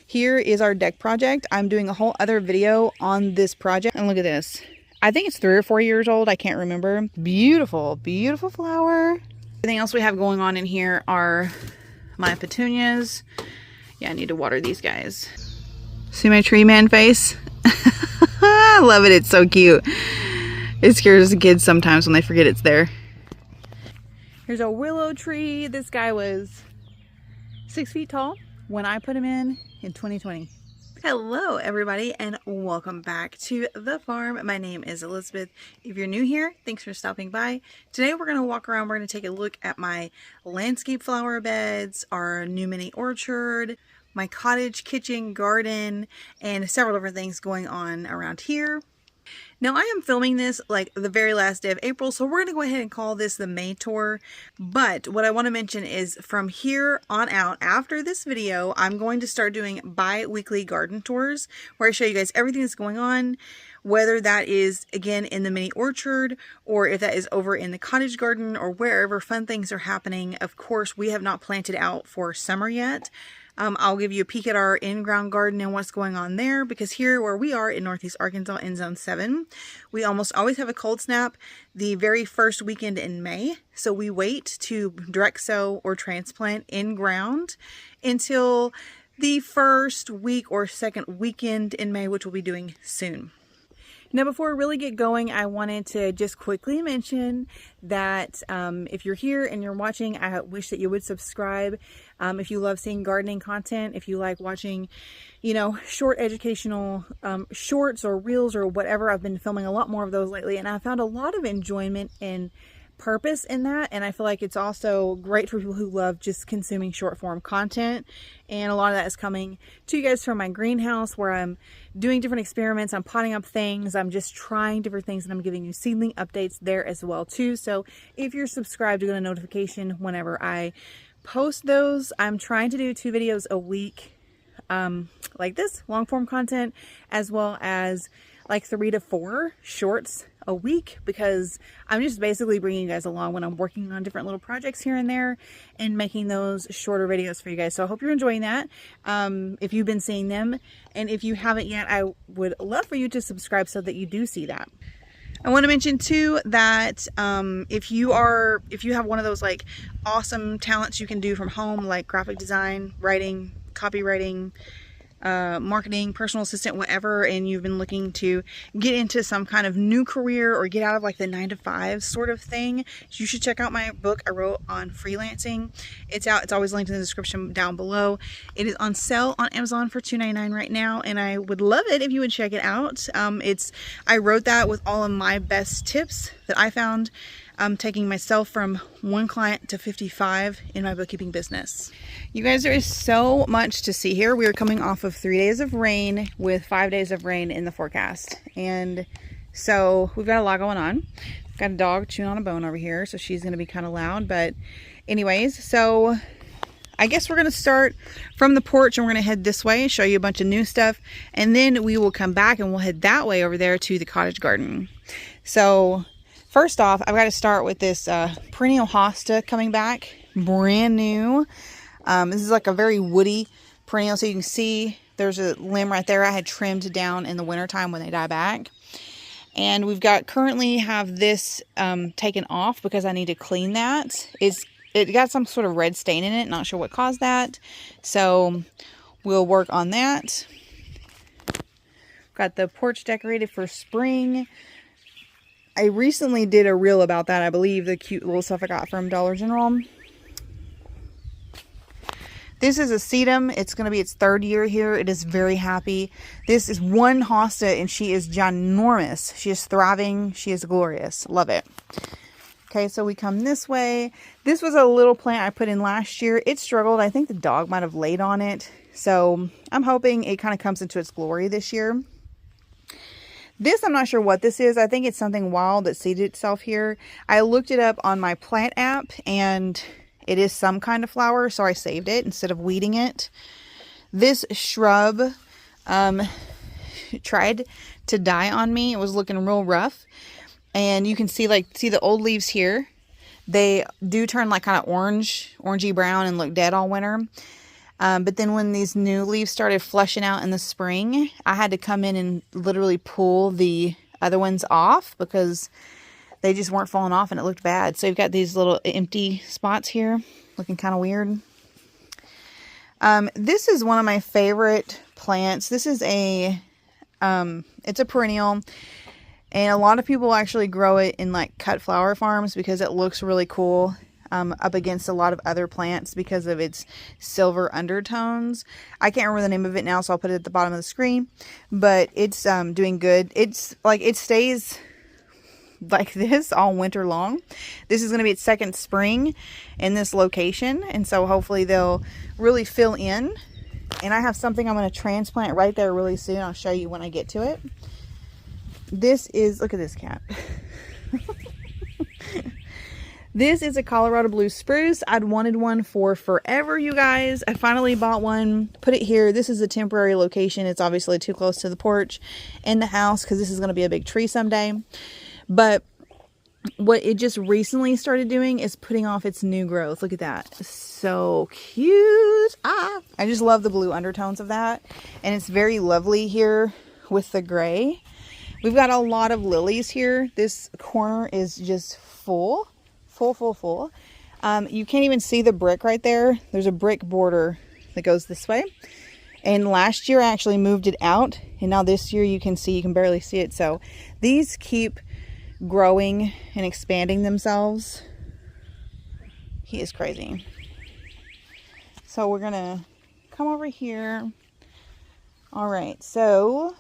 Here is our deck project. I'm doing a whole other video on this project. And look at this. I think it's 3 or 4 years old. I can't remember. Beautiful, beautiful flower. Everything else we have going on in here are my petunias. Yeah, I need to water these guys. See my tree man face? I love it. It's so cute. It scares the kids sometimes when they forget it's there. Here's a willow tree. This guy was 6 feet tall when I put him in 2020. Hello everybody and welcome back to the farm. My name is Elizabeth. If you're new here, thanks for stopping by. Today we're going to walk around. We're going to take a look at my landscape flower beds, our new mini orchard, my cottage, kitchen, garden, and several different things going on around here. Now I am filming this like the very last day of April, so we're going to go ahead and call this the May tour. But what I want to mention is from here on out, after this video, I'm going to start doing bi-weekly garden tours where I show you guys everything that's going on, whether that is again in the mini orchard or if that is over in the cottage garden or wherever fun things are happening. Of course, we have not planted out for summer yet. I'll give you a peek at our in-ground garden and what's going on there, because here where we are in Northeast Arkansas in Zone 7, we almost always have a cold snap the very first weekend in May. So we wait to direct sow or transplant in ground until the first week or second weekend in May, which we'll be doing soon. Now, before we really get going, I wanted to just quickly mention that if you're here and you're watching, I wish that you would subscribe. If you love seeing gardening content, if you like watching, you know, short educational shorts or reels or whatever, I've been filming a lot more of those lately, and I found a lot of enjoyment and purpose in that. And I feel like it's also great for people who love just consuming short form content, and a lot of that is coming to you guys from my greenhouse where I'm doing different experiments. I'm potting up things, I'm just trying different things, and I'm giving you seedling updates there as well too. So if you're subscribed, you get a notification whenever I post those. I'm trying to do 2 videos a week like this, long form content, as well as like 3 to 4 shorts a week, because I'm just basically bringing you guys along when I'm working on different little projects here and there and making those shorter videos for you guys. So I hope you're enjoying that. If you've been seeing them, and if you haven't yet, I would love for you to subscribe so that you do see that. I want to mention too that if you have one of those like awesome talents you can do from home, like graphic design, writing, copywriting, marketing, personal assistant, whatever, and you've been looking to get into some kind of new career or get out of like the 9-to-5 sort of thing, you should check out my book I wrote on freelancing. It's out. It's always linked in the description down below. It is on sale on Amazon for $2.99 right now, and I would love it if you would check it out. I wrote that with all of my best tips that I found taking myself from 1 client to 55 in my bookkeeping business. You guys, there is so much to see here. We are coming off of 3 days of rain with 5 days of rain in the forecast. And so we've got a lot going on. We've got a dog chewing on a bone over here, so she's going to be kind of loud. But anyways, so I guess we're going to start from the porch and we're going to head this way, show you a bunch of new stuff. And then we will come back and we'll head that way over there to the cottage garden. So first off, I've got to start with this perennial hosta coming back, brand new. This is like a very woody perennial, so you can see there's a limb right there I had trimmed down in the wintertime when they die back. And we've got currently have this taken off because I need to clean that. It got some sort of red stain in it, not sure what caused that. So we'll work on that. Got the porch decorated for spring. I recently did a reel about that, I believe, the cute little stuff I got from Dollar General. This is a sedum. It's going to be its 3rd year here. It is very happy. This is one hosta and she is ginormous. She is thriving. She is glorious. Love it. Okay, so we come this way. This was a little plant I put in last year. It struggled. I think the dog might have laid on it. So I'm hoping it kind of comes into its glory this year. This, I'm not sure what this is. I think it's something wild that seeded itself here. I looked it up on my plant app and it is some kind of flower, so I saved it instead of weeding it. This shrub tried to die on me. It was looking real rough. And you can see the old leaves here. They do turn like kind of orangey brown and look dead all winter. But then when these new leaves started flushing out in the spring, I had to come in and literally pull the other ones off because they just weren't falling off and it looked bad. So you've got these little empty spots here looking kind of weird. This is one of my favorite plants. This is it's a perennial, and a lot of people actually grow it in like cut flower farms because it looks really cool up against a lot of other plants because of its silver undertones. I can't remember the name of it now, so I'll put it at the bottom of the screen, but it's doing good. It's like, it stays like this all winter long. This is going to be its second spring in this location, and so hopefully they'll really fill in. And I have something I'm going to transplant right there really soon. I'll show you when I get to it. This is, look at this cat. This is a Colorado blue spruce. I'd wanted one for forever, you guys. I finally bought one, put it here. This is a temporary location. It's obviously too close to the porch and the house because this is going to be a big tree someday. But what it just recently started doing is putting off its new growth. Look at that. So cute. I just love the blue undertones of that. And it's very lovely here with the gray. We've got a lot of lilies here. This corner is just full. You can't even see the brick right there. There's a brick border that goes this way. And last year I actually moved it out. And now this year you can barely see it. So these keep growing and expanding themselves. He is crazy. So we're gonna come over here. All right, so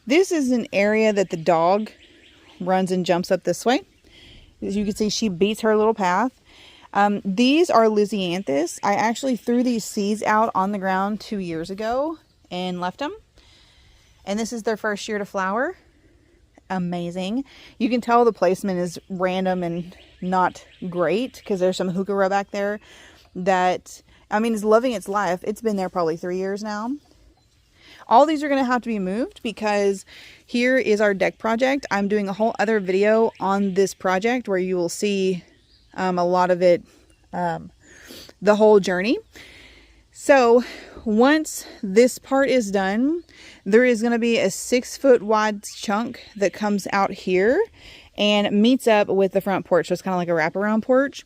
this is an area that the dog runs and jumps up this way. As you can see, she beats her little path. These are Lysianthus. I actually threw these seeds out on the ground 2 years ago and left them. And this is their first year to flower. Amazing. You can tell the placement is random and not great because there's some heuchera back there that, I mean, is loving its life. It's been there probably 3 years now. All these are going to have to be moved because here is our deck project. I'm doing a whole other video on this project where you will see a lot of it, the whole journey. So once this part is done, there is going to be a 6-foot wide chunk that comes out here and meets up with the front porch. So it's kind of like a wraparound porch.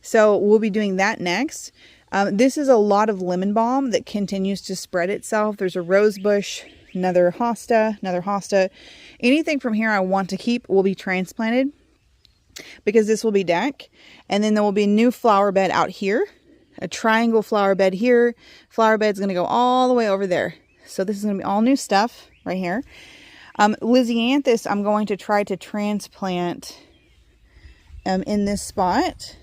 So we'll be doing that next. This is a lot of lemon balm that continues to spread itself. There's a rose bush, another hosta. Anything from here I want to keep will be transplanted because this will be deck. And then there will be a new flower bed out here, a triangle flower bed here. Flower bed's going to go all the way over there. So this is going to be all new stuff right here. Lysianthus, I'm going to try to transplant in this spot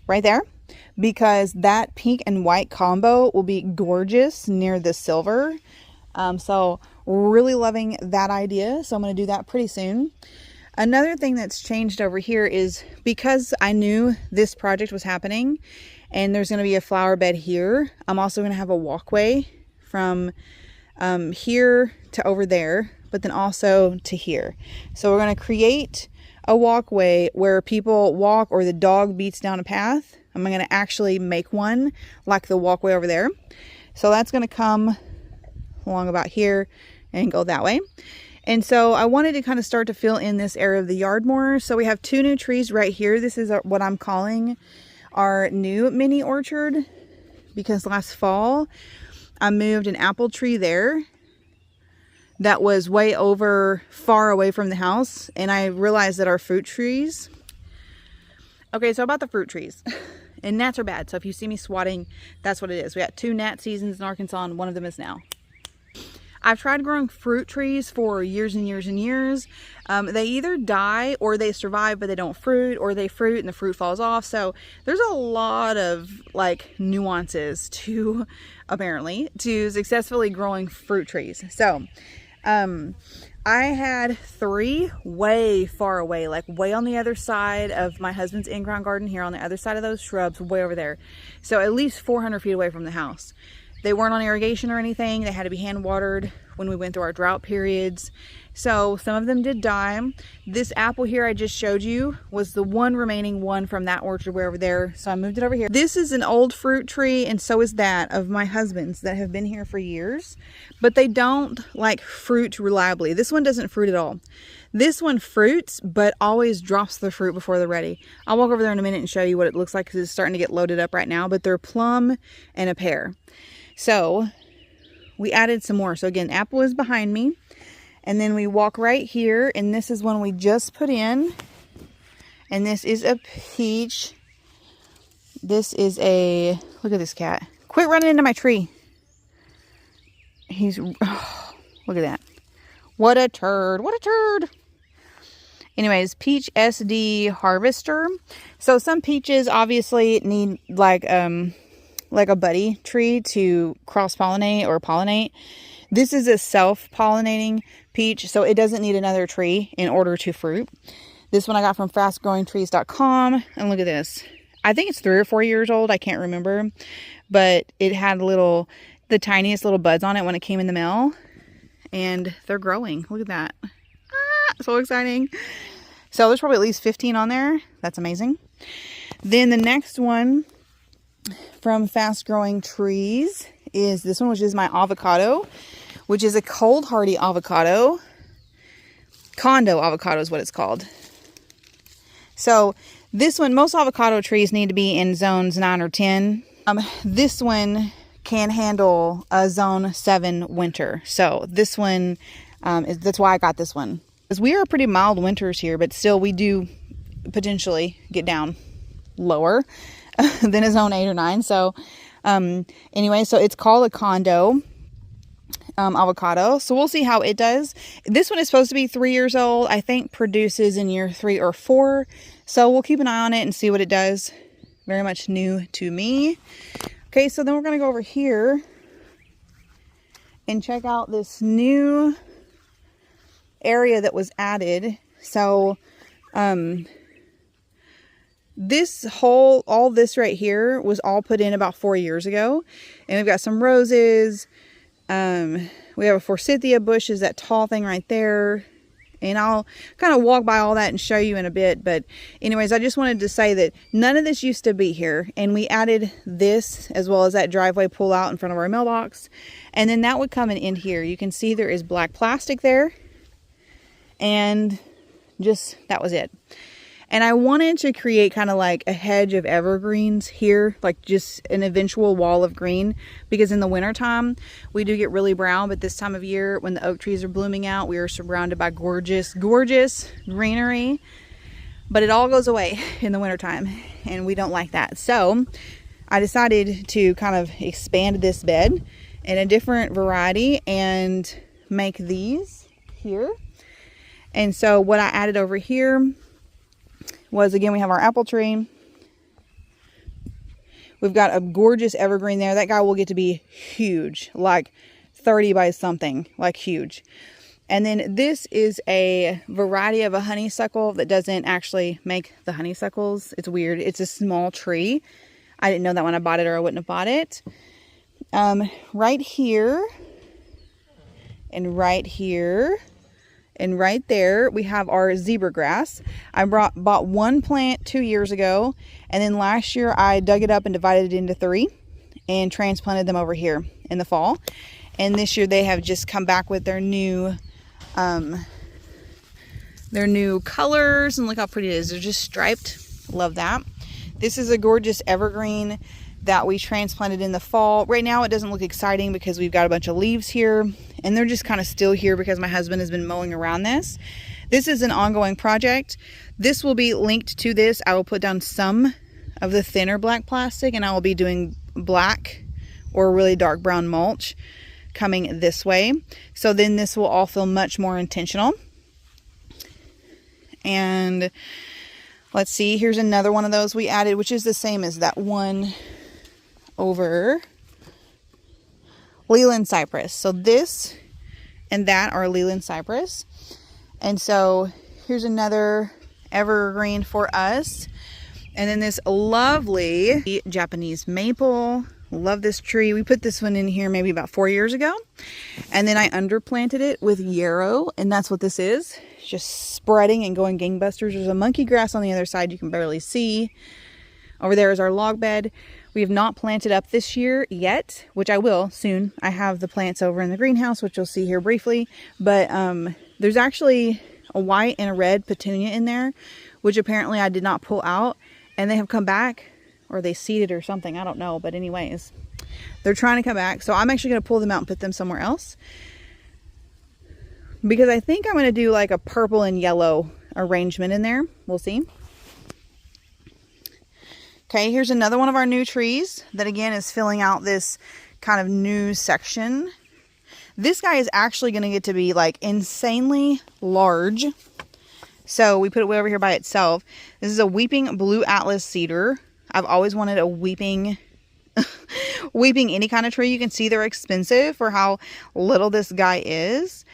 right there, because that pink and white combo will be gorgeous near the silver. So really loving that idea. So I'm going to do that pretty soon. Another thing that's changed over here is because I knew this project was happening and there's going to be a flower bed here, I'm also going to have a walkway from here to over there, but then also to here. So we're going to create a walkway where people walk or the dog beats down a path. I'm going to actually make one like the walkway over there. So that's going to come along about here and go that way. And so I wanted to kind of start to fill in this area of the yard more. So we have 2 new trees right here. This is what I'm calling our new mini orchard, because last fall I moved an apple tree there that was way over far away from the house, and I realized that our fruit trees, okay, so about the fruit trees, and gnats are bad, so if you see me swatting, that's what it is. We got 2 gnat seasons in Arkansas and one of them is now. I've tried growing fruit trees for years and years and years. They either die or they survive but they don't fruit, or they fruit and the fruit falls off. So there's a lot of like nuances to, apparently, to successfully growing fruit trees. So I had 3 way far away, like way on the other side of my husband's in-ground garden here, on the other side of those shrubs, way over there. So at least 400 feet away from the house. They weren't on irrigation or anything. They had to be hand watered when we went through our drought periods. So some of them did die. This apple here I just showed you was the one remaining one from that orchard way over there. So I moved it over here. This is an old fruit tree, and so is that of my husband's that have been here for years, but they don't like fruit reliably. This one doesn't fruit at all. This one fruits, but always drops the fruit before they're ready. I'll walk over there in a minute and show you what it looks like because it's starting to get loaded up right now, but they're plum and a pear. So we added some more. So again, apple is behind me. And then we walk right here, and this is one we just put in. And this is a peach. This is a, look at this cat. Quit running into my tree. He's, oh, look at that. What a turd. What a turd. Anyways, peach SD harvester. So some peaches obviously need like a buddy tree to cross-pollinate or pollinate. This is a self-pollinating peach, so it doesn't need another tree in order to fruit. This one I got from fastgrowingtrees.com, and look at this. I think it's 3 or 4 years old. I can't remember, but it had the tiniest little buds on it when it came in the mail, and they're growing. Look at that. Ah, so exciting. So there's probably at least 15 on there. That's amazing. Then the next one from Fast Growing Trees is this one, which is my avocado, which is a cold hardy avocado. Condo avocado is what it's called. So this one, most avocado trees need to be in zones 9 or 10. This one can handle a zone 7 winter. So this one, that's why I got this one. Because we are pretty mild winters here, but still we do potentially get down lower than a zone 8 or 9. So anyway, so it's called a condo avocado. So we'll see how it does. This one is supposed to be 3 years old. I think produces in year 3 or 4. So we'll keep an eye on it and see what it does. Very much new to me. Okay, so then we're going to go over here and check out this new area that was added. So all this right here was all put in about 4 years ago. And we've got some roses. We have a forsythia bush, is that tall thing right there. And I'll kind of walk by all that and show you in a bit. But anyways, I just wanted to say that none of this used to be here. And we added this as well as that driveway pull out in front of our mailbox. And then that would come and end here. You can see there is black plastic there. And just, that was it. And I wanted to create kind of like a hedge of evergreens here, like just an eventual wall of green, because in the wintertime we do get really brown, but this time of year when the oak trees are blooming out, we are surrounded by gorgeous, gorgeous greenery, but it all goes away in the wintertime and we don't like that. So I decided to kind of expand this bed in a different variety and make these here. And so what I added over here was, again, we have our apple tree. We've got a gorgeous evergreen there. That guy will get to be huge, like 30 by something, like huge. And then this is a variety of a honeysuckle that doesn't actually make the honeysuckles. It's weird. It's a small tree. I didn't know that when I bought it, or I wouldn't have bought it. Right here and right here and right there we have our zebra grass. I bought one plant 2 years ago, and then last year I dug it up and divided it into 3 and transplanted them over here in the fall. And this year they have just come back with their new colors, and look how pretty it is. They're just striped. Love that. This is a gorgeous evergreen that we transplanted in the fall. Right now it doesn't look exciting because we've got a bunch of leaves here, and they're just kind of still here because my husband has been mowing around this. This is an ongoing project. This will be linked to this. I will put down some of the thinner black plastic, and I will be doing black or really dark brown mulch coming this way. So then this will all feel much more intentional. And let's see, here's another one of those we added, which is the same as that one over Leland cypress. So this and that are Leland cypress. And so here's another evergreen for us. And then this lovely Japanese maple. Love this tree. We put this one in here maybe about 4 years ago. And then I underplanted it with yarrow. And that's what this is. It's just spreading and going gangbusters. There's a monkey grass on the other side you can barely see. Over there is our log bed. We have not planted up this year yet, which I will soon. I have the plants over in the greenhouse, which you'll see here briefly. But there's actually a white and a red petunia in there, which apparently I did not pull out. And they have come back, or they seeded or something. I don't know. But anyways, they're trying to come back. So I'm actually going to pull them out and put them somewhere else. Because I think I'm going to do like a purple and yellow arrangement in there. We'll see. Okay, here's another one of our new trees that again is filling out this kind of new section. This guy is actually going to get to be like insanely large. So we put it way over here by itself. This is a weeping blue atlas cedar. I've always wanted a weeping any kind of tree. You can see they're expensive for how little this guy is.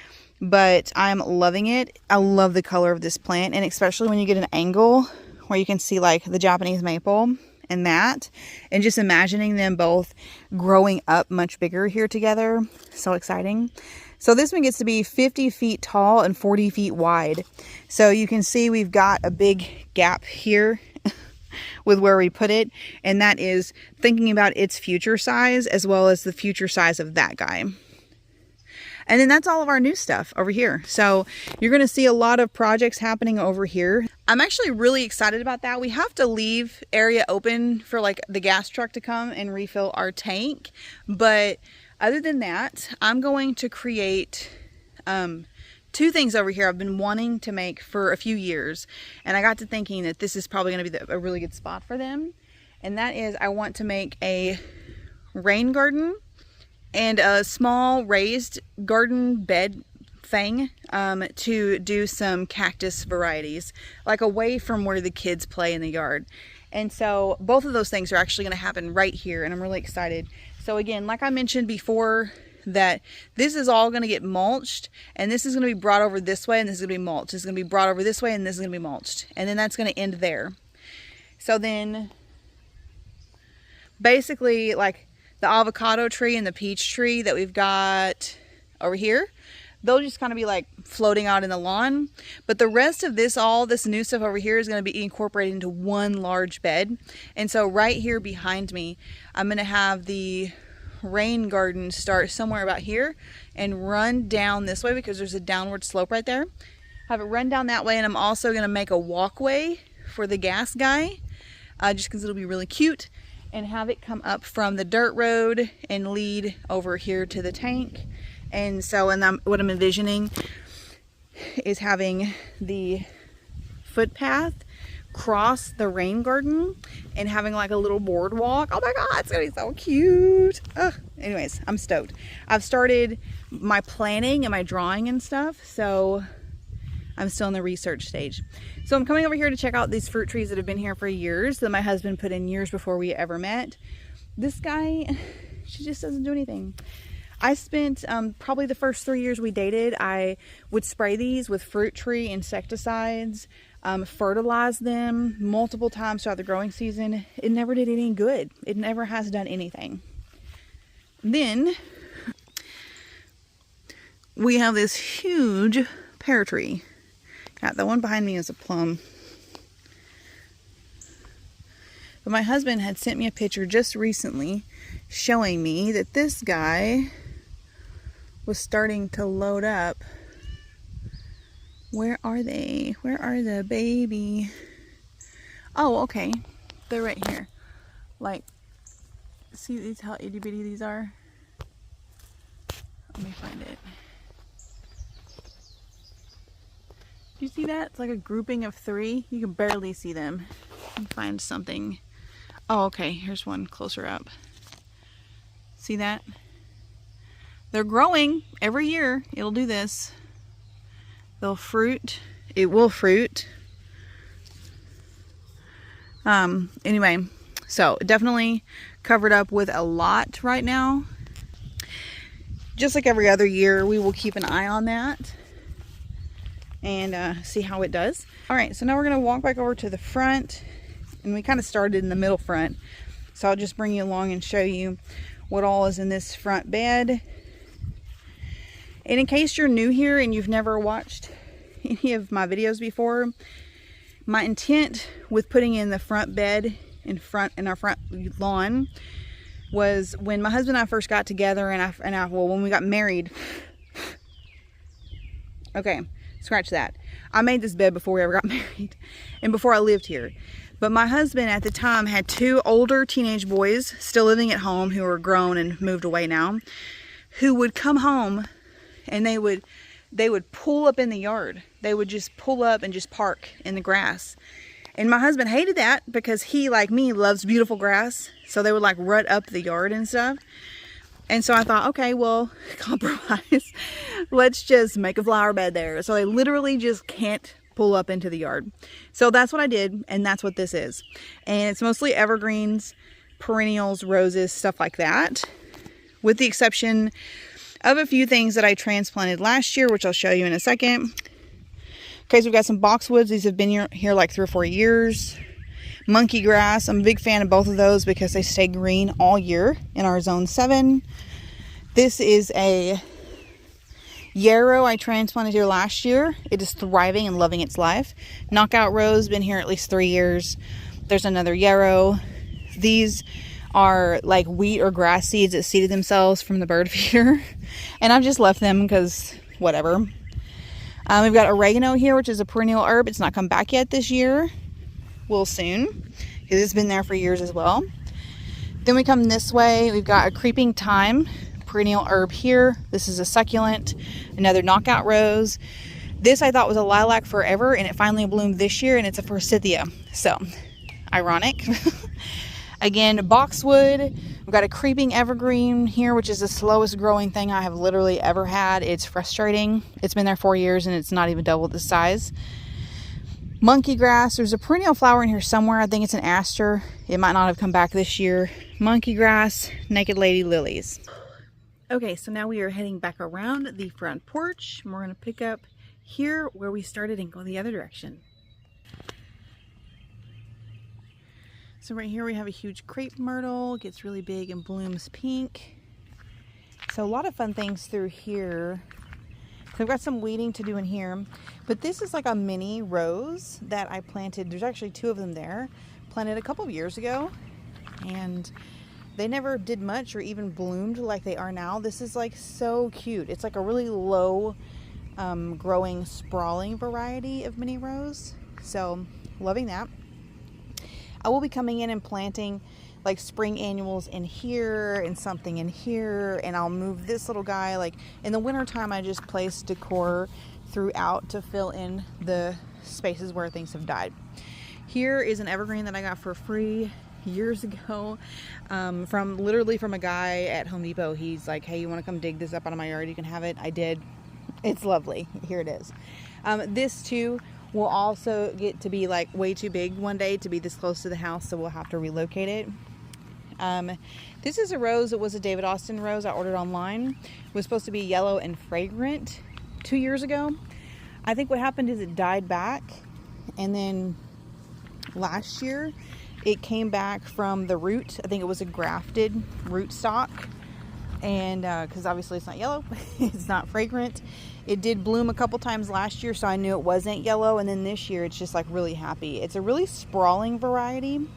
But I'm loving it. I love the color of this plant. And especially when you get an angle where you can see like the Japanese maple and that. And just imagining them both growing up much bigger here together. So exciting. So this one gets to be 50 feet tall and 40 feet wide. So you can see we've got a big gap here with where we put it. And that is thinking about its future size as well as the future size of that guy. And then that's all of our new stuff over here. So you're going to see a lot of projects happening over here. I'm actually really excited about that. We have to leave area open for like the gas truck to come and refill our tank. But other than that, I'm going to create two things over here I've been wanting to make for a few years. And I got to thinking that this is probably going to be a really good spot for them. And that is I want to make a rain garden and a small raised garden bed thing to do some cactus varieties, like away from where the kids play in the yard. And so both of those things are actually going to happen right here, and I'm really excited. So again, like I mentioned before, that this is all going to get mulched, and this is going to be brought over this way, and this is going to be mulched. This is going to be brought over this way, and this is going to be mulched. And then that's going to end there. So then basically like the avocado tree and the peach tree that we've got over here, they'll just kind of be like floating out in the lawn. But the rest of this, all this new stuff over here is going to be incorporated into one large bed. And so right here behind me, I'm going to have the rain garden start somewhere about here and run down this way because there's a downward slope right there. Have it run down that way, and I'm also going to make a walkway for the gas guy just because it'll be really cute. And have it come up from the dirt road and lead over here to the tank. And so, what I'm envisioning is having the footpath cross the rain garden and having like a little boardwalk. Oh my God, it's gonna be so cute. Ugh. Anyways, I'm stoked. I've started my planning and my drawing and stuff, so I'm still in the research stage. So I'm coming over here to check out these fruit trees that have been here for years that my husband put in years before we ever met. This guy, she just doesn't do anything. I spent probably the first 3 years we dated, I would spray these with fruit tree insecticides, fertilize them multiple times throughout the growing season. It never did any good. It never has done anything. Then we have this huge pear tree. Yeah, the one behind me is a plum. But my husband had sent me a picture just recently showing me that this guy was starting to load up. Where are they? Where are the baby? Oh, okay. They're right here. Like, see these, how itty bitty these are? Let me find it. Do you see that? It's like a grouping of 3. You can barely see them. Let me find something. Oh, okay. Here's one closer up. See that? They're growing every year. It'll do this. They'll fruit. It will fruit. Anyway, so definitely covered up with a lot right now. Just like every other year, we will keep an eye on that and see how it does. All right, so now we're gonna walk back over to the front, and we kind of started in the middle front. So I'll just bring you along and show you what all is in this front bed. And in case you're new here and you've never watched any of my videos before, my intent with putting in the front bed in our front lawn was when my husband and I first got together, well, when we got married. Okay, scratch that. I made this bed before we ever got married and before I lived here. But my husband at the time had 2 older teenage boys still living at home who are grown and moved away now, who would come home and they would pull up in the yard. They would just pull up and just park in the grass. And my husband hated that because he, like me, loves beautiful grass. So they would like rut up the yard and stuff. And so I thought, okay, well, compromise. Let's just make a flower bed there. So they literally just can't pull up into the yard. So that's what I did, and that's what this is. And it's mostly evergreens, perennials, roses, stuff like that. With the exception of a few things that I transplanted last year, which I'll show you in a second. Okay, so we've got some boxwoods. These have been here like 3 or 4 years. Monkey grass. I'm a big fan of both of those because they stay green all year in our zone 7. This is a yarrow I transplanted here last year. It is thriving and loving its life. Knockout rose, been here at least 3 years. There's another yarrow. These are like wheat or grass seeds that seeded themselves from the bird feeder. And I've just left them because whatever. We've got oregano here, which is a perennial herb. It's not come back yet this year. Will soon, because it's been there for years as well. Then we come this way. We've got a creeping thyme, perennial herb here. This is a succulent, another knockout rose. This I thought was a lilac forever, and it finally bloomed this year, and it's a forsythia. So, ironic. Again, boxwood. We've got a creeping evergreen here, which is the slowest growing thing I have literally ever had. It's frustrating. It's been there 4 years, and it's not even double the size. Monkey grass. There's a perennial flower in here somewhere. I think it's an aster. It might not have come back this year. Monkey grass, naked lady lilies. Okay, so now we are heading back around the front porch. We're going to pick up here where we started and go the other direction. So right here we have a huge crepe myrtle. It gets really big and blooms pink. So a lot of fun things through here. So I've got some weeding to do in here, but this is like a mini rose that I planted. There's actually 2 of them there. Planted a couple of years ago, and they never did much or even bloomed like they are now. This is like so cute. It's like a really low growing, sprawling variety of mini rose. So loving that. I will be coming in and planting like spring annuals in here and something in here, and I'll move this little guy. Like in the winter time, I just place decor throughout to fill in the spaces where things have died. Here is an evergreen that I got for free years ago literally from a guy at Home Depot. He's like, hey, you want to come dig this up out of my yard? You can have it. I did. It's lovely. Here it is. This too will also get to be like way too big one day to be this close to the house, so we'll have to relocate it. This is a rose. It was a David Austin rose I ordered online. It was supposed to be yellow and fragrant 2 years ago. I think what happened is it died back, and then last year it came back from the root. I think it was a grafted root stock, and because obviously it's not yellow, it's not fragrant. It did bloom a couple times last year, so I knew it wasn't yellow, and then this year it's just like really happy. It's a really sprawling variety,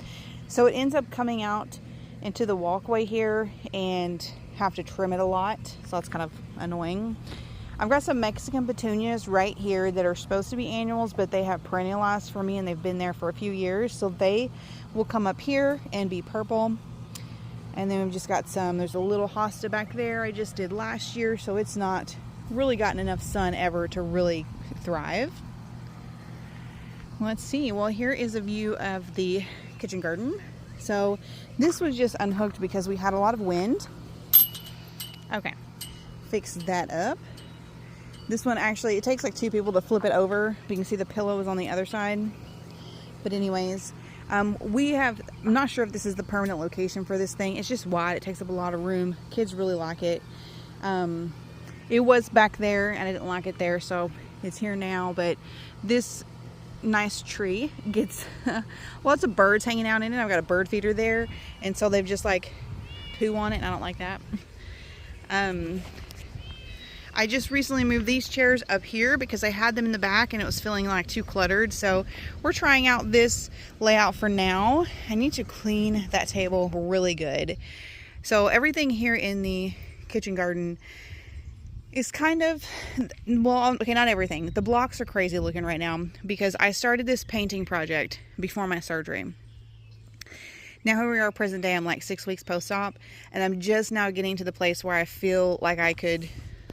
so it ends up coming out into the walkway here and have to trim it a lot, so that's kind of annoying. I've got some Mexican petunias right here that are supposed to be annuals, but they have perennialized for me and they've been there for a few years, so they will come up here and be purple. And then we've just got there's a little hosta back there I just did last year, so it's not really gotten enough sun ever to really thrive. Let's see. Well, here is a view of the kitchen garden. So this was just unhooked because we had a lot of wind. Okay, fix that up. This one actually, it takes like 2 people to flip it over. You can see the pillow is on the other side. But anyways, I'm not sure if this is the permanent location for this thing. It's just wide. It takes up a lot of room. Kids really like it. It was back there and I didn't like it there, so it's here now. But this nice tree gets lots of birds hanging out in it. I've got a bird feeder there, and so they've just like poo on it, and I don't like that. I just recently moved these chairs up here because I had them in the back and it was feeling like too cluttered. So we're trying out this layout for now. I need to clean that table really good. So everything here in the kitchen garden is kind of, well, okay, not everything. The blocks are crazy looking right now because I started this painting project before my surgery. Now here we are present day, I'm like 6 weeks post-op, and I'm just now getting to the place where I feel like I could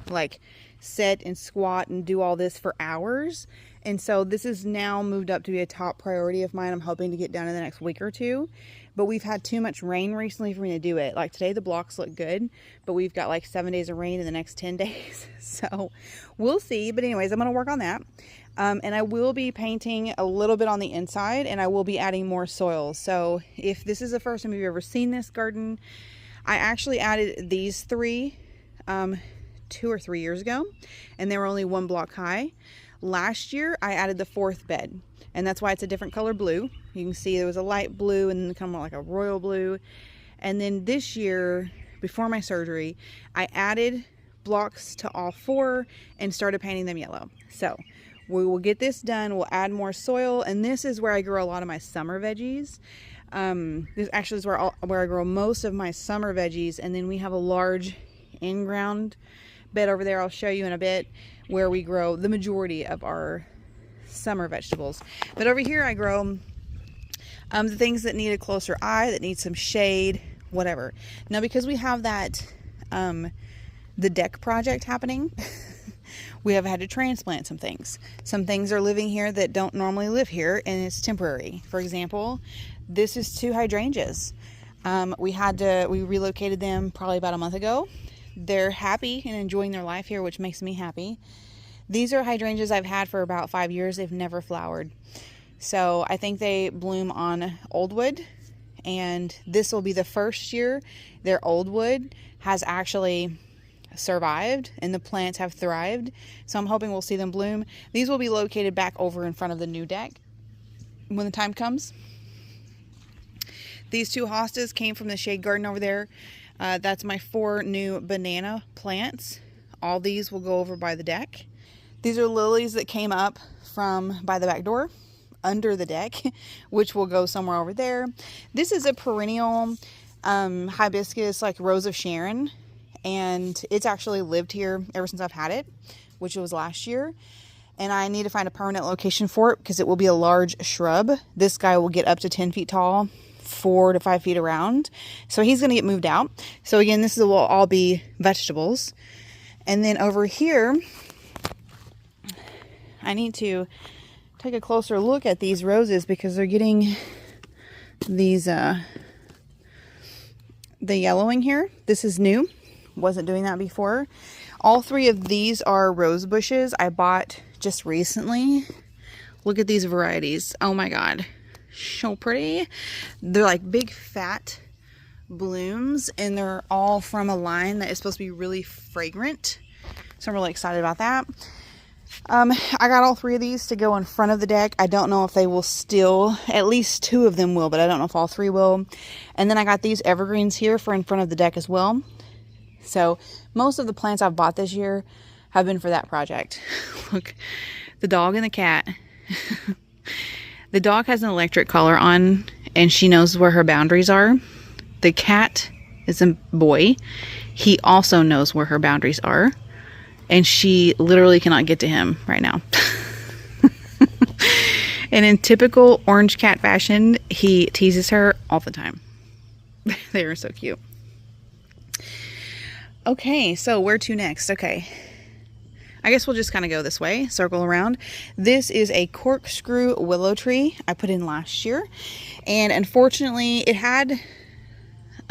like sit and squat and do all this for hours. And so this is now moved up to be a top priority of mine. I'm hoping to get done in the next week or two, but we've had too much rain recently for me to do it. Like today the blocks look good, but we've got like 7 days of rain in the next 10 days. So we'll see. But anyways, I'm going to work on that. And I will be painting a little bit on the inside, and I will be adding more soil. So if this is the first time you've ever seen this garden, I actually added these three 2 or 3 years ago, and they were only 1 block high. Last year I added the 4th bed, and that's why it's a different color blue. You can see there was a light blue and then kind of like a royal blue. And then this year, before my surgery, I added blocks to all 4 and started painting them yellow. So we will get this done. We'll add more soil, and this is where I grow a lot of my summer veggies. This actually is where I grow most of my summer veggies, and then we have a large in-ground bed over there I'll show you in a bit where we grow the majority of our summer vegetables. But over here I grow the things that need a closer eye, that need some shade, whatever. Now because we have that the deck project happening, we have had to transplant some things. Some things are living here that don't normally live here, and it's temporary. For example, this is 2 hydrangeas. We relocated them probably about a month ago. They're happy and enjoying their life here, which makes me happy. These are hydrangeas I've had for about 5 years. They've never flowered. So I think they bloom on old wood, and this will be the first year their old wood has actually survived and the plants have thrived. So I'm hoping we'll see them bloom. These will be located back over in front of the new deck when the time comes. These 2 hostas came from the shade garden over there. That's my 4 new banana plants. All these will go over by the deck. These are lilies that came up from by the back door under the deck, which will go somewhere over there. This is a perennial hibiscus, like Rose of Sharon, and it's actually lived here ever since I've had it, which was last year. And I need to find a permanent location for it because it will be a large shrub. This guy will get up to 10 feet tall, 4 to 5 feet around. So he's going to get moved out. So again, this will all be vegetables. And then over here, I need to take a closer look at these roses because they're getting these, the yellowing here. This is new. Wasn't doing that before. All 3 of these are rose bushes I bought just recently. Look at these varieties. Oh my God. So pretty. They're like big fat blooms, and they're all from a line that is supposed to be really fragrant. So I'm really excited about that. I got all 3 of these to go in front of the deck. I don't know if they will still, at least 2 of them will, but I don't know if all 3 will. And then I got these evergreens here for in front of the deck as well. So most of the plants I've bought this year have been for that project. Look, the dog and the cat. The dog has an electric collar on, and she knows where her boundaries are. The cat is a boy. He also knows where her boundaries are, and she literally cannot get to him right now. And in typical orange cat fashion, he teases her all the time. They are so cute. Okay, so where to next? Okay, I guess we'll just kind of go this way, circle around. This is a corkscrew willow tree I put in last year, and unfortunately it had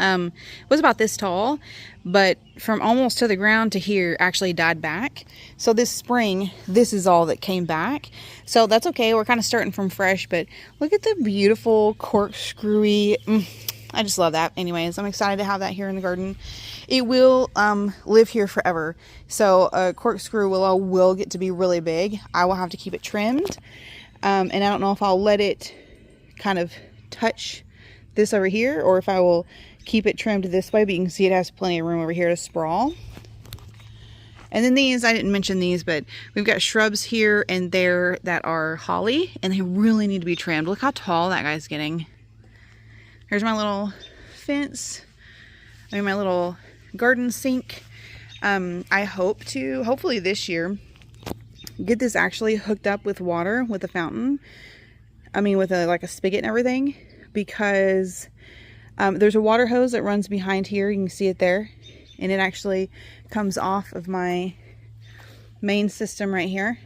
was about this tall, but from almost to the ground to here actually died back. So this spring, this is all that came back. So that's okay. We're kind of starting from fresh, but look at the beautiful corkscrewy. I just love that. Anyways, I'm excited to have that here in the garden. It will live here forever. So a corkscrew willow will get to be really big. I will have to keep it trimmed. And I don't know if I'll let it kind of touch this over here or if I will keep it trimmed this way, but you can see it has plenty of room over here to sprawl. And then these, I didn't mention these, but we've got shrubs here and there that are holly, and they really need to be trimmed. Look how tall that guy's getting. Here's my little fence. My little garden sink. I hope to, hopefully this year, get this actually hooked up with water, with a fountain. With like a spigot and everything, because there's a water hose that runs behind here. You can see it there. And it actually comes off of my main system right here.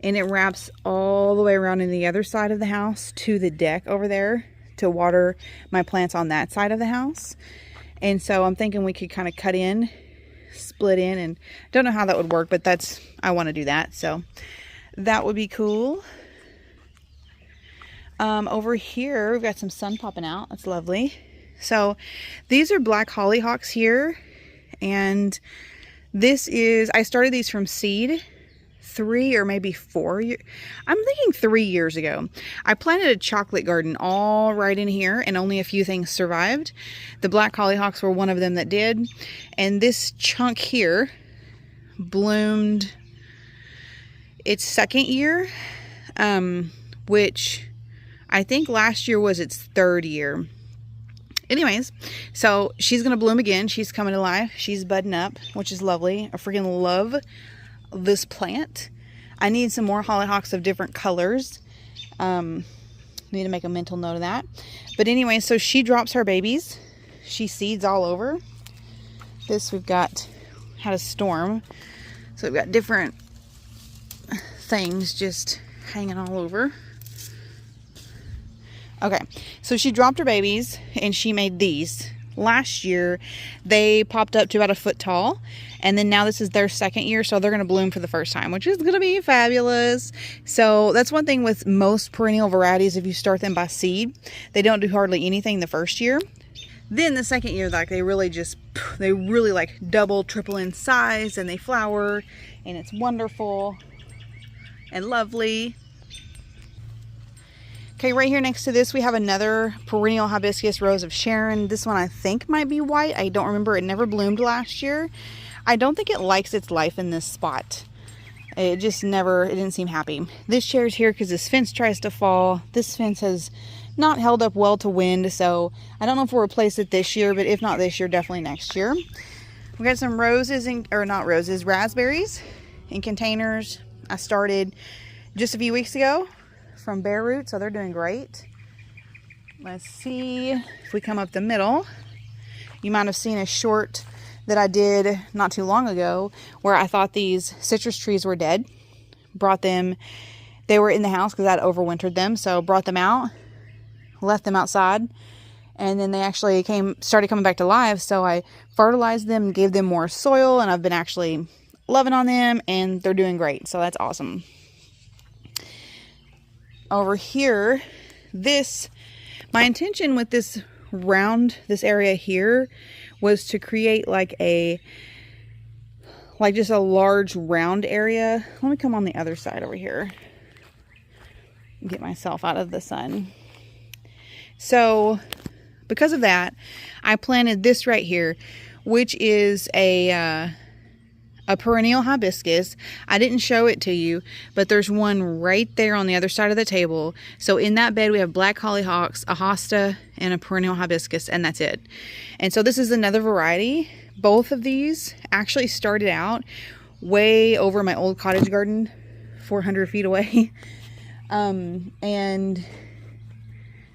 And it wraps all the way around in the other side of the house to the deck over there to water my plants on that side of the house. And so I'm thinking we could kind of cut in, split in, and don't know how that would work, but I want to do that. So that would be cool. Over here, we've got some sun popping out. That's lovely. So these are black hollyhocks here. And this is, I started these from seed 3 or maybe 4 years. I'm thinking 3 years ago. I planted a chocolate garden all right in here and only a few things survived. The black hollyhocks were one of them that did. And this chunk here bloomed its 2nd year, which I think last year was its 3rd year. Anyways, so she's going to bloom again. She's coming to life. She's budding up, which is lovely. I freaking love this plant. I need some more hollyhocks of different colors. Need to make a mental note of that. But anyway, so she drops her babies. She seeds all over. This we've got, had a storm. So we've got different things just hanging all over. Okay, so she dropped her babies and she made these. Last year, they popped up to about 1 foot tall. And then now this is their 2nd year, so they're going to bloom for the first time, which is going to be fabulous. So that's one thing with most perennial varieties. If you start them by seed, they don't do hardly anything the first year. Then the 2nd year, like they really like double, triple in size, and they flower, and it's wonderful and lovely. Okay, right here next to this, we have another perennial hibiscus, Rose of Sharon. This one I think might be white. I don't remember. It never bloomed last year. I don't think it likes its life in this spot. It just never, it didn't seem happy. This chair's here because this fence tries to fall. This fence has not held up well to wind, so I don't know if we'll replace it this year, but if not this year, definitely next year. We got some roses, raspberries in containers. I started just a few weeks ago from bare root, so they're doing great. Let's see if we come up the middle. You might have seen a short that I did not too long ago where I thought these citrus trees were dead. Brought them, they were in the house because I'd overwintered them, so brought them out, left them outside, and then they actually started coming back to life. So I fertilized them, gave them more soil, and I've been actually loving on them, and they're doing great, so that's awesome. Over here, my intention with this area here was to create just a large round area. Let me come on the other side over here and get myself out of the sun. So because of that, I planted this right here, which is a perennial hibiscus. I didn't show it to you, but there's one right there on the other side of the table. So in that bed, we have black hollyhocks, a hosta, and a perennial hibiscus, and that's it. And so this is another variety. Both of these actually started out way over my old cottage garden, 400 feet away. And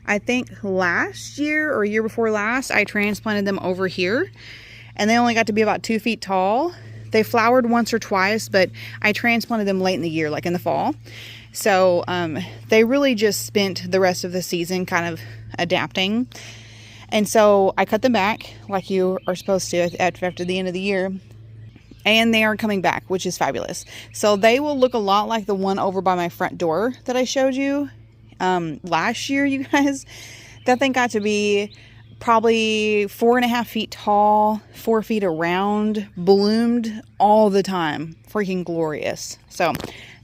I think last year or year before last, I transplanted them over here, and they only got to be about 2 feet tall. They flowered once or twice, but I transplanted them late in the year, like in the fall. So they really just spent the rest of the season kind of adapting. And so I cut them back like you are supposed to after the end of the year. And they are coming back, which is fabulous. So they will look a lot like the one over by my front door that I showed you last year, you guys. That thing got to be probably 4.5 feet tall, 4 feet around, bloomed all the time. Freaking glorious. So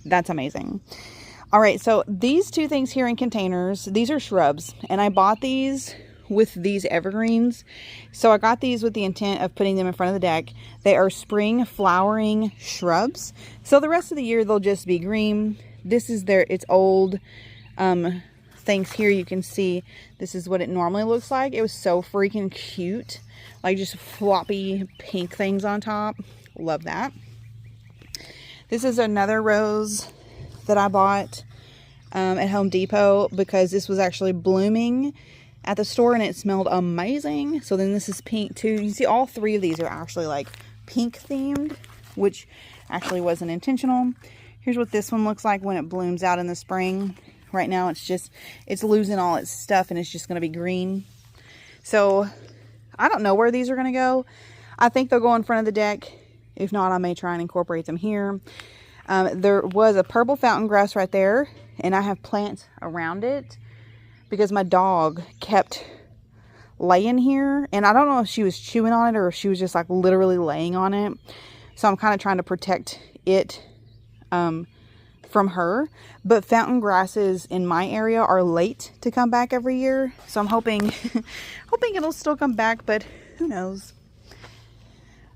that's amazing. All right, so these two things here in containers, these are shrubs, and I bought these with these evergreens. So I got these with the intent of putting them in front of the deck. They are spring flowering shrubs. So the rest of the year, they'll just be green. This is its old things here. You can see this is what it normally looks like. It was so freaking cute. Like just floppy pink things on top. Love that. This is another rose that I bought at Home Depot because this was actually blooming at the store and it smelled amazing. So then this is pink too. You see all three of these are actually like pink themed, which actually wasn't intentional. Here's what this one looks like when it blooms out in the spring. Right now it's losing all its stuff and it's just going to be green. So I don't know where these are going to go. I think they'll go in front of the deck. If not, I may try and incorporate them here. There was a purple fountain grass right there, and I have plants around it because my dog kept laying here, and I don't know if she was chewing on it or if she was just like literally laying on it. So I'm kind of trying to protect it from her. But fountain grasses in my area are late to come back every year, so I'm hoping it'll still come back, but who knows.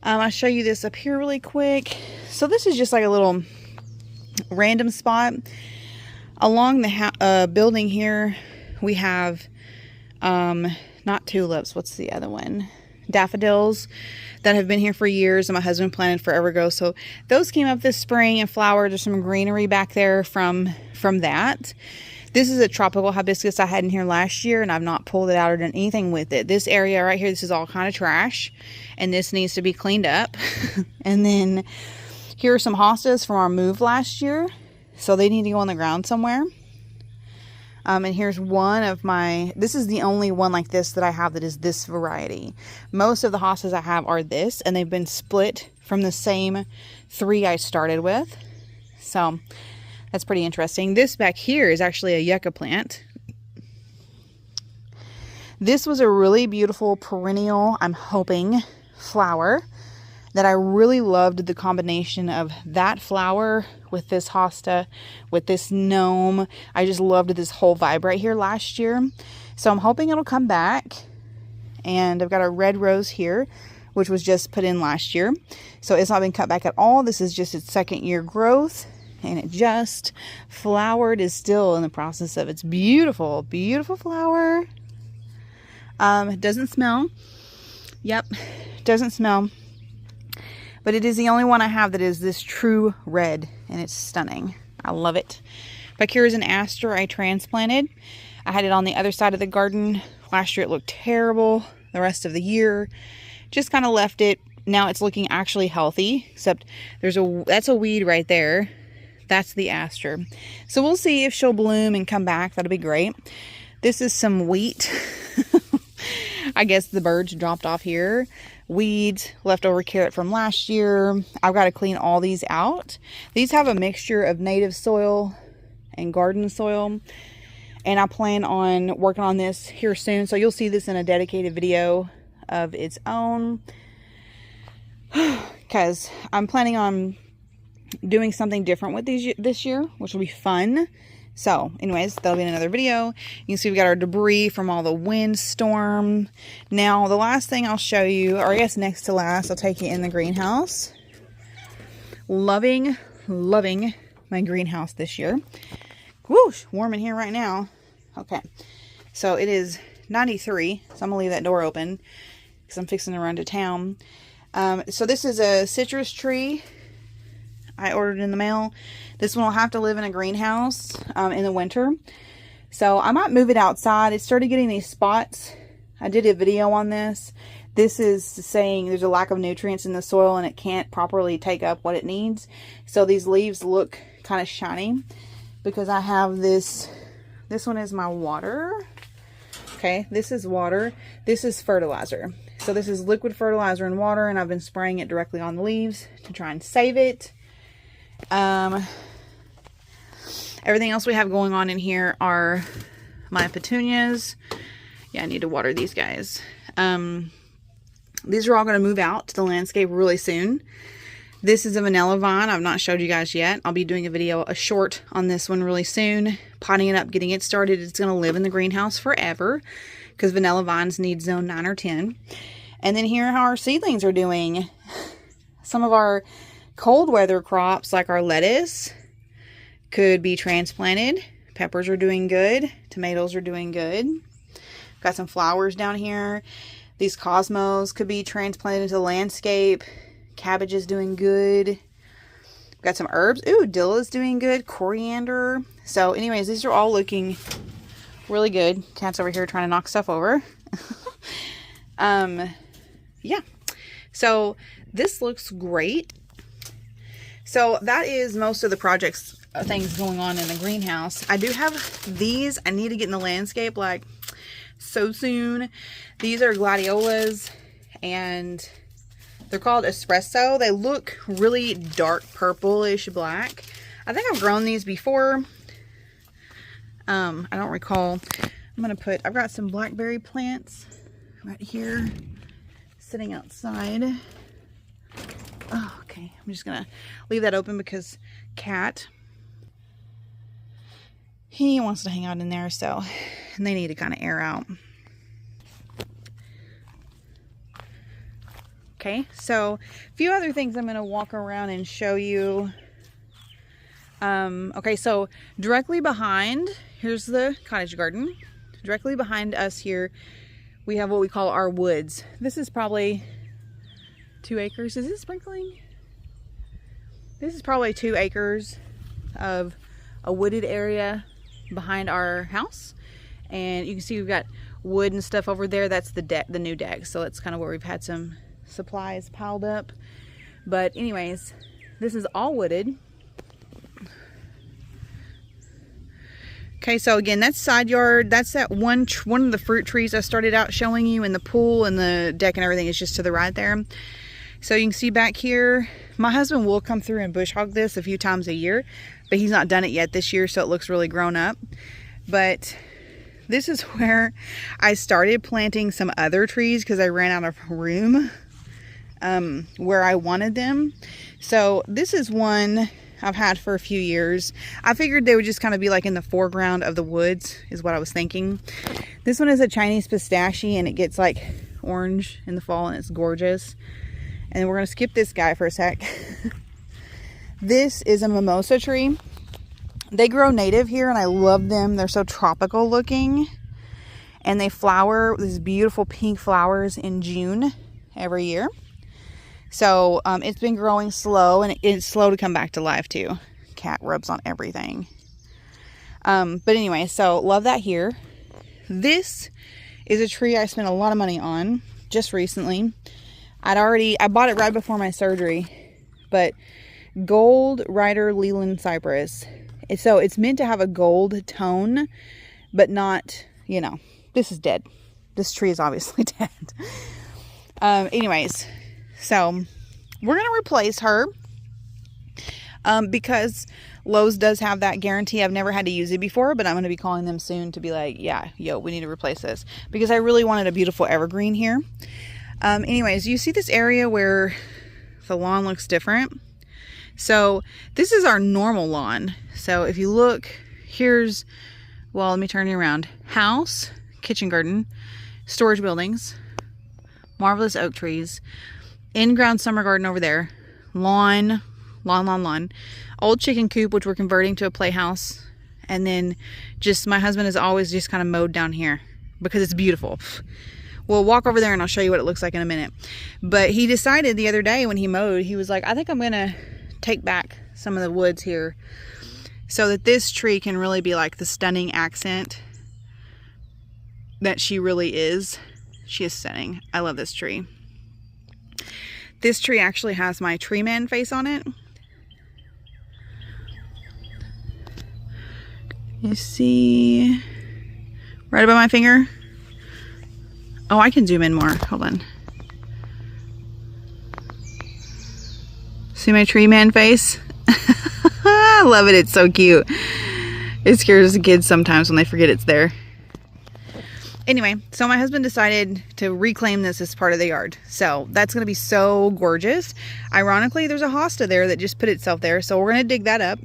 I'll show you this up here really quick. So this is just like a little random spot along the building here. We have not tulips, what's the other one, daffodils that have been here for years and my husband planted forever ago. So those came up this spring and flowered. There's some greenery back there from that. This is a tropical hibiscus I had in here last year, and I've not pulled it out or done anything with it. This area right here, this is all kind of trash, and this needs to be cleaned up. And then here are some hostas from our move last year, so they need to go on the ground somewhere. And here's one of this is the only one like this that I have that is this variety. Most of the hostas I have are this, and they've been split from the same 3 I started with. So that's pretty interesting. This back here is actually a yucca plant. This was a really beautiful perennial, I'm hoping, flower that I really loved the combination of that flower with this hosta, with this gnome. I just loved this whole vibe right here last year. So I'm hoping it'll come back. And I've got a red rose here, which was just put in last year. So it's not been cut back at all. This is just its second year growth. And it just flowered, is still in the process of its beautiful, beautiful flower. It doesn't smell. Yep, doesn't smell. But it is the only one I have that is this true red, and it's stunning. I love it. Back here is an aster I transplanted. I had it on the other side of the garden. Last year it looked terrible. The rest of the year, just kind of left it. Now it's looking actually healthy, except that's a weed right there. That's the aster. So we'll see if she'll bloom and come back. That'll be great. This is some wheat. I guess the birds dropped off here. Weeds, leftover carrot from last year. I've got to clean all these out. These have a mixture of native soil and garden soil. And I plan on working on this here soon. So you'll see this in a dedicated video of its own. Because I'm planning on doing something different with these this year, which will be fun. So anyways, that'll be in another video. You can see we got our debris from all the windstorm. Now the last thing I'll show you, or I guess next to last, I'll take you in the greenhouse. Loving my greenhouse this year. Whoosh, warm in here right now. Okay, so it is 93, so I'm gonna leave that door open because I'm fixing to run to town. So this is a citrus tree I ordered in the mail. This one will have to live in a greenhouse in the winter. So I might move it outside. It started getting these spots. I did a video on this. This is saying there's a lack of nutrients in the soil and it can't properly take up what it needs. So these leaves look kind of shiny because I have this. This one is my water. Okay, this is water. This is fertilizer. So this is liquid fertilizer and water, and I've been spraying it directly on the leaves to try and save it. Everything else we have going on in here are my petunias. Yeah, I need to water these guys. These are all going to move out to the landscape really soon. This is a vanilla vine. I've not showed you guys yet. I'll be doing a short on this one really soon. Potting it up, getting it started. It's going to live in the greenhouse forever because vanilla vines need zone 9 or 10. And then here are how our seedlings are doing. Some of our cold weather crops, like our lettuce, could be transplanted. Peppers are doing good. Tomatoes are doing good. Got some flowers down here. These cosmos could be transplanted into the landscape. Cabbage is doing good. Got some herbs. Ooh, dill is doing good. Coriander. So anyways, these are all looking really good. Cat's over here trying to knock stuff over. Yeah. So this looks great. So that is most of the things going on in the greenhouse. I do have these. I need to get in the landscape like so soon. These are gladiolas and they're called espresso. They look really dark purplish black. I think I've grown these before. I don't recall. I've got some blackberry plants right here sitting outside. Oh, okay. I'm just gonna leave that open because Cat, he wants to hang out in there, and they need to kind of air out. Okay, so a few other things I'm going to walk around and show you. Okay, so directly behind, here's the cottage garden. Directly behind us here, we have what we call our woods. This is probably 2 acres. Is it sprinkling? This is probably 2 acres of a wooded area behind our house. And you can see we've got wood and stuff over there. That's the new deck. So that's kind of where we've had some supplies piled up. But anyways, this is all wooded. Okay, so again, that's side yard. That's that one of the fruit trees I started out showing you, in the pool and the deck and everything is just to the right there. So you can see back here, my husband will come through and bush hog this a few times a year, but he's not done it yet this year, so it looks really grown up. But this is where I started planting some other trees because I ran out of room where I wanted them. So this is one I've had for a few years. I figured they would just kind of be like in the foreground of the woods is what I was thinking. This one is a Chinese pistachio and it gets like orange in the fall and it's gorgeous. And we're going to skip this guy for a sec. This is a mimosa tree. They grow native here and I love them. They're so tropical looking. And they flower these beautiful pink flowers in June every year. So it's been growing slow and it's slow to come back to life too. Cat rubs on everything. But anyway, so love that here. This is a tree I spent a lot of money on just recently. I bought it right before my surgery, but gold rider Leland cypress. So it's meant to have a gold tone, but not, you know, this is dead. This tree is obviously dead. Anyways, so we're going to replace her because Lowe's does have that guarantee. I've never had to use it before, but I'm going to be calling them soon to be like, yeah, we need to replace this because I really wanted a beautiful evergreen here. Anyways, you see this area where the lawn looks different. So this is our normal lawn. So if you look, here's, well, let me turn you around. House, kitchen garden, storage buildings, marvelous oak trees, in-ground summer garden over there, lawn, old chicken coop, which we're converting to a playhouse. And then just, my husband has always just kind of mowed down here because it's beautiful. We'll walk over there and I'll show you what it looks like in a minute. But he decided the other day when he mowed, he was like, I think I'm going to take back some of the woods here so that this tree can really be like the stunning accent that she really is. She is stunning. I love this tree. This tree actually has my tree man face on it. You see right above my finger? Oh, I can zoom in more. Hold on. See my tree man face? I love it. It's so cute. It scares the kids sometimes when they forget it's there. Anyway, so my husband decided to reclaim this as part of the yard. So that's going to be so gorgeous. Ironically, there's a hosta there that just put itself there. So we're going to dig that up.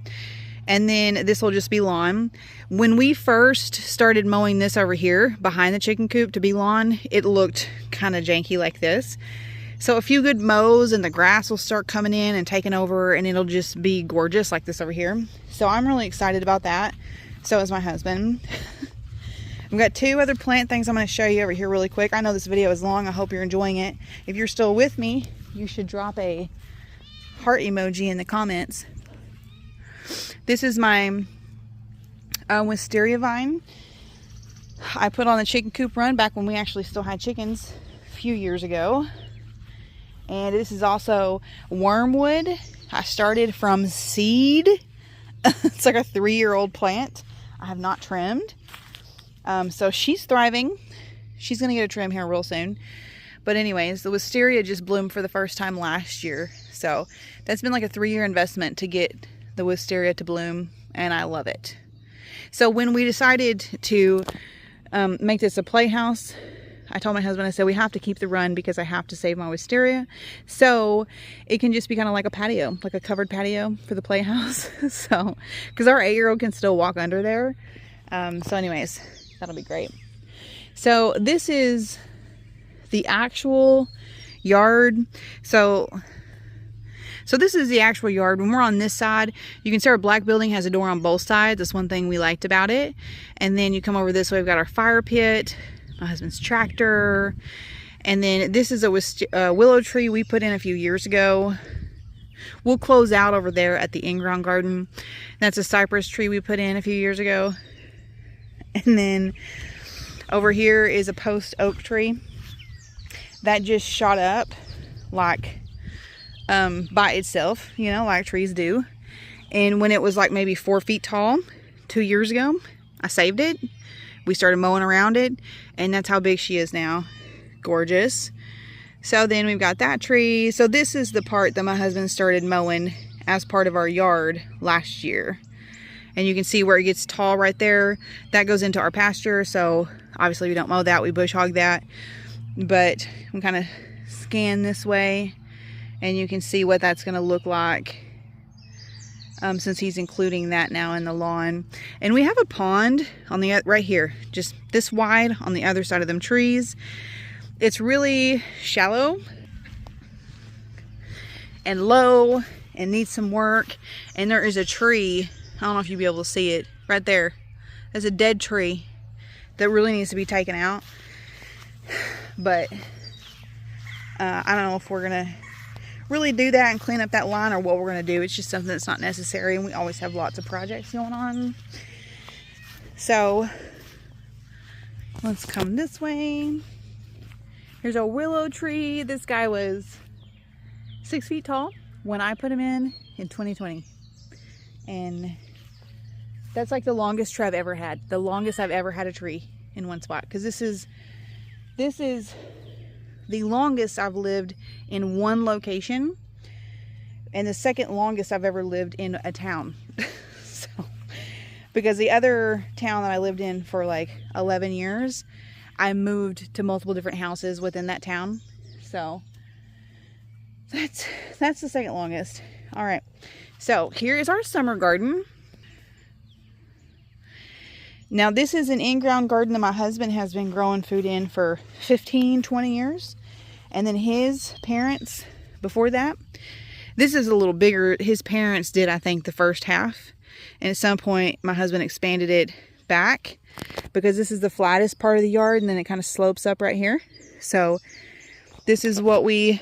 And then this will just be lawn. When we first started mowing this over here behind the chicken coop to be lawn, it looked kind of janky like this. So a few good mows and the grass will start coming in and taking over, and it'll just be gorgeous like this over here. So I'm really excited about that. So is my husband. I've got two other plant things I'm going to show you over here really quick. I know this video is long. I hope you're enjoying it. If you're still with me, you should drop a heart emoji in the comments. This is my wisteria vine. I put on the chicken coop run back when we actually still had chickens a few years ago. And this is also wormwood. I started from seed. It's like a 3-year-old plant. I have not trimmed. So she's thriving. She's going to get a trim here real soon. But anyways, the wisteria just bloomed for the first time last year. So that's been like a 3-year investment to get the wisteria to bloom. And I love it. So when we decided to make this a playhouse, I told my husband, I said, we have to keep the run because I have to save my wisteria. So it can just be kind of like a patio, like a covered patio for the playhouse. So, because our 8-year-old can still walk under there. So anyways, that'll be great. So this is the actual yard. So this is the actual yard. When we're on this side, you can see our black building has a door on both sides. That's one thing we liked about it. And then you come over this way, we've got our fire pit, my husband's tractor. And then this is a willow tree we put in a few years ago. We'll close out over there at the in-ground garden. That's a cypress tree we put in a few years ago. And then over here is a post oak tree that just shot up like by itself, you know, like trees do. And when it was like maybe 4 feet tall 2 years ago, I saved it. We started mowing around it, and that's how big she is now. Gorgeous. So then we've got that tree. So this is the part that my husband started mowing as part of our yard last year. And you can see where it gets tall right there. That goes into our pasture. So obviously we don't mow that. We bush hog that. But we kind of scan this way, and you can see what that's going to look like since he's including that now in the lawn. And we have a pond on the right here, just this wide on the other side of them trees. It's really shallow and low and needs some work. And there is a tree, I don't know if you'll be able to see it right there. There's a dead tree that really needs to be taken out. But I don't know if we're gonna really do that and clean up that line or what we're gonna do. It's just something that's not necessary, and we always have lots of projects going on. So let's come this way. Here's a willow tree. This guy was 6 feet tall when I put him in 2020. And that's like the longest tree I've ever had. The longest I've ever had a tree in one spot. Because this is the longest I've lived in one location. And the second longest I've ever lived in a town. So, because the other town that I lived in for like 11 years, I moved to multiple different houses within that town. So that's the second longest. All right. So here is our summer garden. Now this is an in-ground garden that my husband has been growing food in for 15, 20 years. And then his parents before that, this is a little bigger. His parents did, I think, the first half. And at some point my husband expanded it back because this is the flattest part of the yard, and then it kind of slopes up right here. So this is what we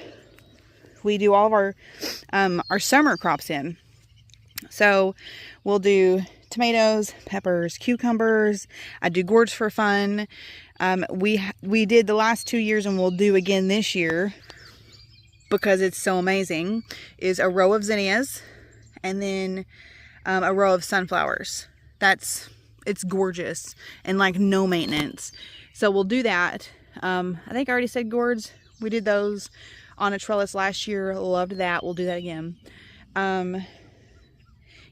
do all of our summer crops in. So we'll do tomatoes, peppers, cucumbers. I do gourds for fun. We did the last 2 years, and we'll do again this year because it's so amazing, is a row of zinnias and then a row of sunflowers. It's gorgeous and like no maintenance. So we'll do that. I think I already said gourds. We did those on a trellis last year. Loved that. We'll do that again.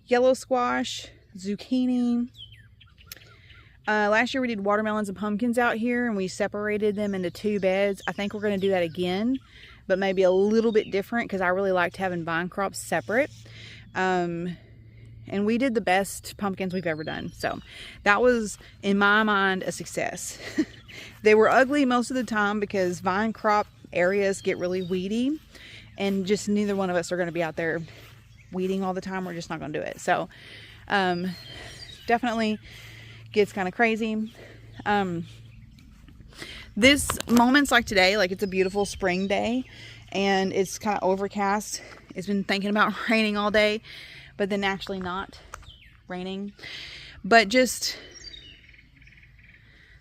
Yellow squash, zucchini, Last year we did watermelons and pumpkins out here, and we separated them into 2 beds. I think we're going to do that again, but maybe a little bit different because I really liked having vine crops separate. And we did the best pumpkins we've ever done. So that was, in my mind, a success. They were ugly most of the time because vine crop areas get really weedy, and just neither one of us are going to be out there weeding all the time. We're just not going to do it. So definitely gets kind of crazy. This moments like today, like it's a beautiful spring day and it's kind of overcast. It's been thinking about raining all day, but then actually not raining. But just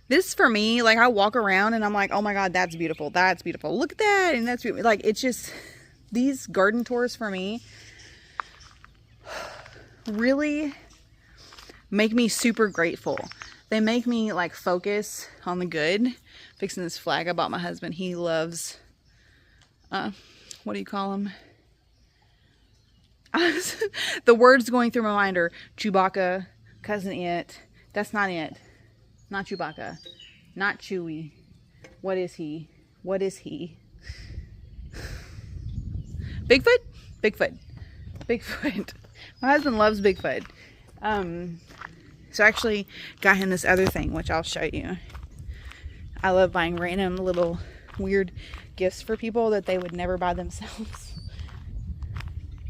this for me, like I walk around and I'm like, oh my God, that's beautiful. That's beautiful. Look at that. And that's beautiful. Like, it's just, these garden tours for me really make me super grateful. They make me like focus on the good. Fixing this flag I bought my husband. He loves, what do you call them? The words going through my mind are Chewbacca, Cousin It. That's not it. Not Chewbacca. Not Chewie. What is he? What is he? Bigfoot? Bigfoot. Bigfoot. My husband loves Bigfoot. So I actually got him this other thing, which I'll show you. I love buying random little weird gifts for people that they would never buy themselves.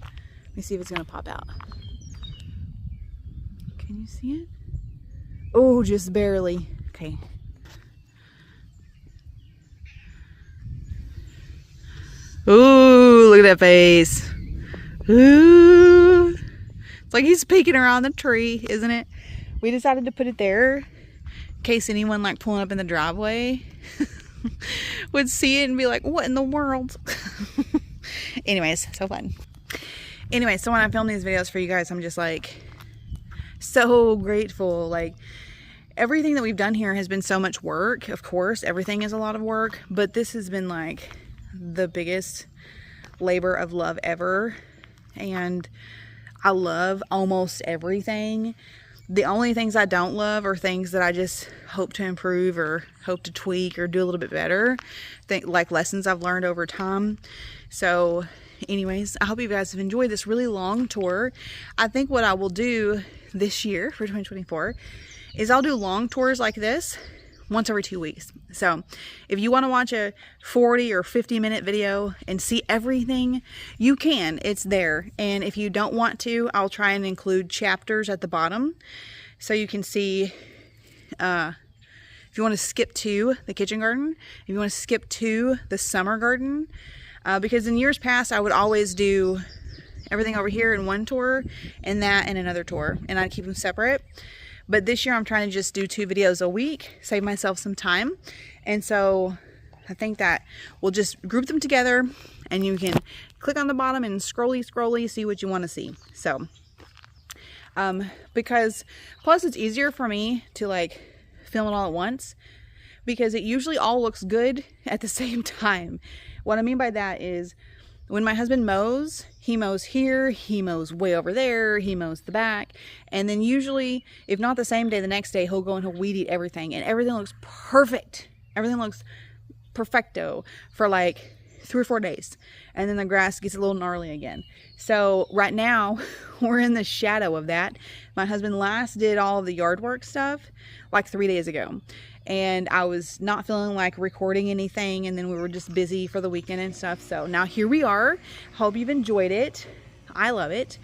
Let me see if it's going to pop out. Can you see it? Oh, just barely. Okay. Ooh, look at that face. Ooh. It's like he's peeking around the tree, isn't it? We decided to put it there in case anyone like pulling up in the driveway would see it and be like, what in the world? Anyways, so fun. Anyway, so when I film these videos for you guys, I'm just like so grateful. Like, everything that we've done here has been so much work. Of course, everything is a lot of work, but this has been like the biggest labor of love ever. And I love almost everything. The only things I don't love are things that I just hope to improve or hope to tweak or do a little bit better. Like lessons I've learned over time. So anyways, I hope you guys have enjoyed this really long tour. I think what I will do this year for 2024 is I'll do long tours like this once every 2 weeks. So if you want to watch a 40 or 50 minute video and see everything, you can. It's there. And if you don't want to, I'll try and include chapters at the bottom so you can see if you want to skip to the kitchen garden, if you want to skip to the summer garden, because in years past I would always do everything over here in one tour and that in another tour, and I'd keep them separate. But this year I'm trying to just do 2 videos a week, save myself some time. And so I think that we'll just group them together and you can click on the bottom and scrolly, see what you want to see. So, because plus it's easier for me to like film it all at once because it usually all looks good at the same time. What I mean by that is when my husband mows, he mows here, he mows way over there, he mows the back. And then usually, if not the same day, the next day, he'll go and he'll weed eat everything. And everything looks perfect. Everything looks perfecto for like 3 or 4 days. And then the grass gets a little gnarly again. So right now, we're in the shadow of that. My husband last did all of the yard work stuff like 3 days ago. And I was not feeling like recording anything, and then we were just busy for the weekend and stuff. So now here we are. Hope you've enjoyed it. I love it.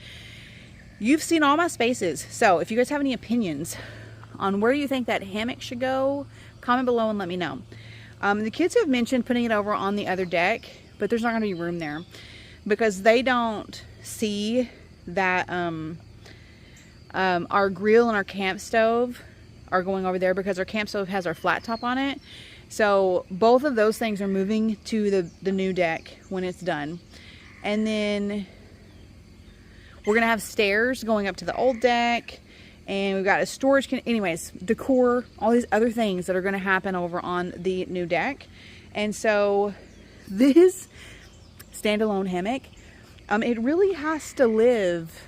You've seen all my spaces. So if you guys have any opinions on where you think that hammock should go, comment below and let me know. The kids have mentioned putting it over on the other deck, but there's not going to be room there because they don't see that our grill and our camp stove are going over there because our camp stove has our flat top on it. So both of those things are moving to the new deck when it's done. And then we're gonna have stairs going up to the old deck, and we've got a storage anyways, decor, all these other things that are gonna happen over on the new deck. And so this standalone hammock, it really has to live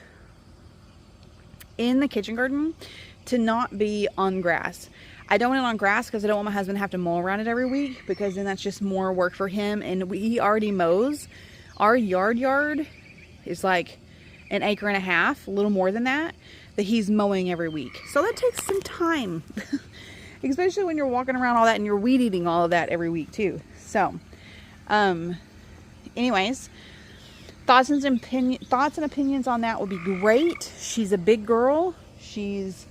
in the kitchen garden to not be on grass. I don't want it on grass because I don't want my husband to have to mow around it every week, because then that's just more work for him. And he already mows. Our yard is like an acre and a half, a little more than that he's mowing every week. So that takes some time, especially when you're walking around all that and you're weed eating all of that every week too. So, anyways, thoughts and opinions on that would be great. She's a big girl. She's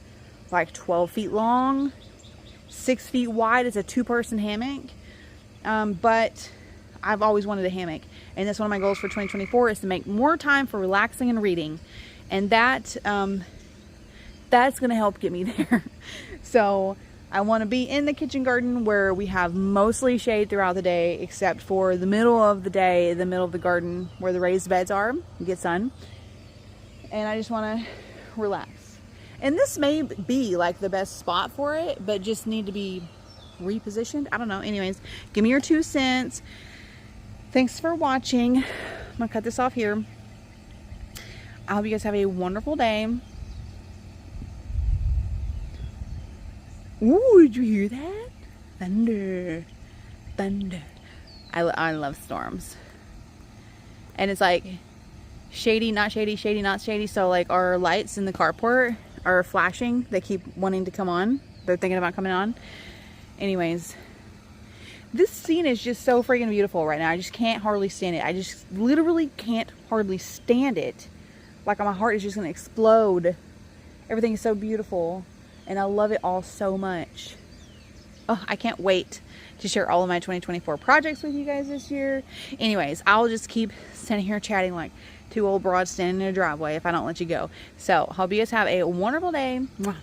like 12 feet long, 6 feet wide. It's a 2-person hammock. But I've always wanted a hammock, and that's one of my goals for 2024 is to make more time for relaxing and reading, and that's going to help get me there. So I want to be in the kitchen garden where we have mostly shade throughout the day, except for the middle of the day, the middle of the garden where the raised beds are, you get sun. And I just want to relax. And this may be like the best spot for it, but just need to be repositioned. I don't know. Anyways, give me your 2 cents. Thanks for watching. I'm going to cut this off here. I hope you guys have a wonderful day. Ooh, did you hear that? Thunder. Thunder. I love storms. And it's like shady, not shady, shady, not shady. So like our lights in the carport are flashing. They keep wanting to come on. They're thinking about coming on. Anyways, this scene is just so freaking beautiful right now. I just can't hardly stand it. I just literally can't hardly stand it. Like my heart is just going to explode. Everything is so beautiful. And I love it all so much. Oh, I can't wait to share all of my 2024 projects with you guys this year. Anyways, I'll just keep standing here chatting like 2 old broads standing in a driveway if I don't let you go. So, hope you guys have a wonderful day. Mwah.